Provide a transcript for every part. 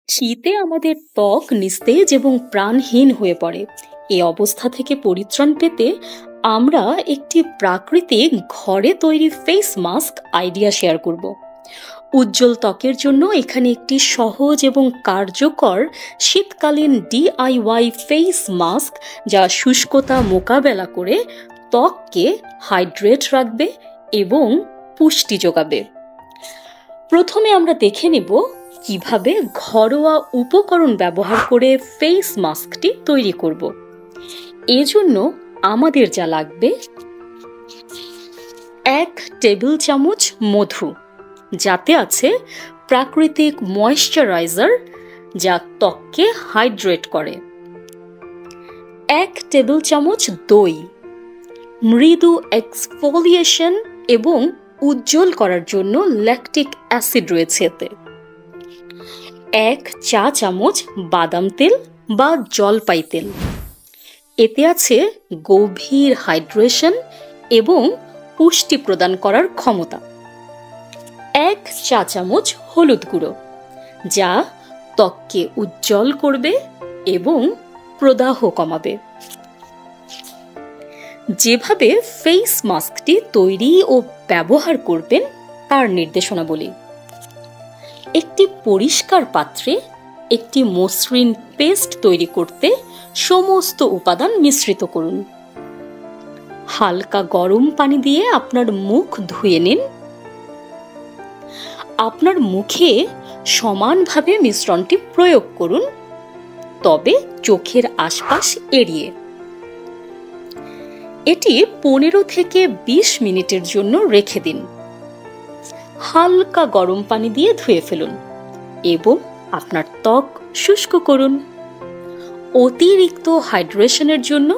শীতে আমাদের ত্বক নিস্তেজ এবং প্রাণহীন হয়ে পড়ে। এই অবস্থা থেকে পরিত্রাণ পেতে আমরা একটি প্রাকৃতিক ঘরে তৈরি ফেস মাস্ক আইডিয়া শেয়ার করব। উজ্জ্বল ত্বকের জন্য এখানে একটি সহজ এবং কার্যকর শীতকালীন DIY ফেস মাস্ক, যা শুষ্কতা মোকাবেলা করে ত্বককে হাইড্রেট রাখবে এবং পুষ্টি যোগাবে। প্রথমে আমরা দেখে নেব কিভাবে ঘরোয়া উপকরণ ব্যবহার করে ফেস মাস্কটি তৈরি করব। এজন্য আমাদের যা লাগবে 1 টেবিল চামচ মধু, যাতে আছে প্রাকৃতিক ময়েশ্চারাইজার যা ত্বককে হাইড্রেট করে। 1 টেবিল চামচ দই, মৃদু এক্সফোলিয়েশন এবং উজ্জ্বল করার জন্য ল্যাকটিক অ্যাসিড রয়েছে এতে। 1 চা চামচ বাদাম তেল বা জলপাই তেল, এতে আছে গভীর হাইড্রেশন এবং পুষ্টি প্রদান করার ক্ষমতা। 1 চা চামচ হলুদ গুঁড়ো, যা ত্বককে উজ্জ্বল করবে এবং প্রদাহ কমাবে। যেভাবে ফেস মাস্কটি তৈরি ও ব্যবহার করবেন তার নির্দেশনাবলী। একটি পরিষ্কার পাত্রে একটি মসৃণ পেস্ট তৈরি করতে সমস্ত উপাদান মিশ্রিত করুন। হালকা গরম পানি দিয়ে আপনার মুখ ধুয়ে নিন। আপনার মুখে সমানভাবে মিশ্রণটি প্রয়োগ করুন, তবে চোখের আশপাশ এড়িয়ে। এটি 15 থেকে 20 মিনিটের জন্য রেখে দিন। হালকা গরম পানি দিয়ে ধুয়ে ফেলুন এবং আপনার ত্বক শুষ্ক করুন। অতিরিক্ত হাইড্রেশনের জন্য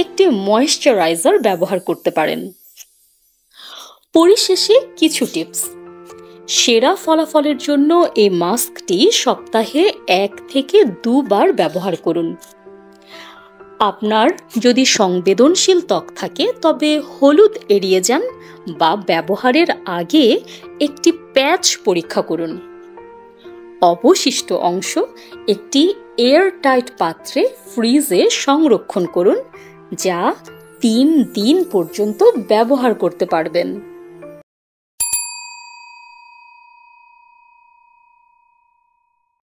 একটি ময়েশ্চারাইজার ব্যবহার করতে পারেন। পরিশেষে কিছু টিপস। সেরা ফলাফলের জন্য এই মাস্কটি সপ্তাহে 1 থেকে 2 বার ব্যবহার করুন। আপনার যদি সংবেদনশীল ত্বক থাকে তবে হলুদ এড়িয়ে যান বা ব্যবহারের আগে একটি প্যাচ পরীক্ষা করুন। অবশিষ্ট অংশ একটি এয়ারটাইট পাত্রে ফ্রিজে সংরক্ষণ করুন, যা 3 দিন পর্যন্ত ব্যবহার করতে পারবেন।